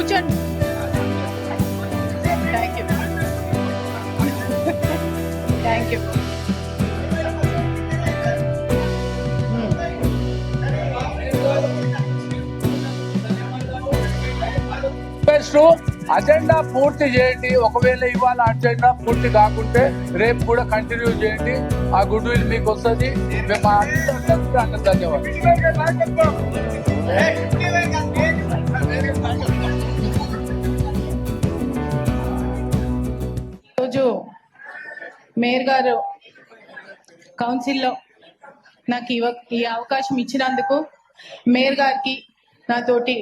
కూర్చోండి. Thank you, thank you. Agenda పూర్తి చేయండి. ఒకవేళ ఇవాళ అజెండా పూర్తి కాకుంటే రేపు కూడా కంటిన్యూ చేయండి. ఆ గుడ్ విల్ మీకు వస్తుంది. మేము ధన్యవాదాలు. రోజు మేయర్ గారు కౌన్సిల్లో నాకు ఈ అవకాశం ఇచ్చినందుకు మేయర్ గారికి, నాతోటి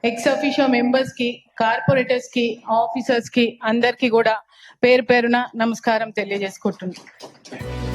ఎక్స్ అఫీషియో మెంబర్స్ కి, కార్పొరేటర్స్ కి, ఆఫీసర్స్ కి అందరికి కూడా పేరు పేరున నమస్కారం తెలియజేసుకుంటున్నాను.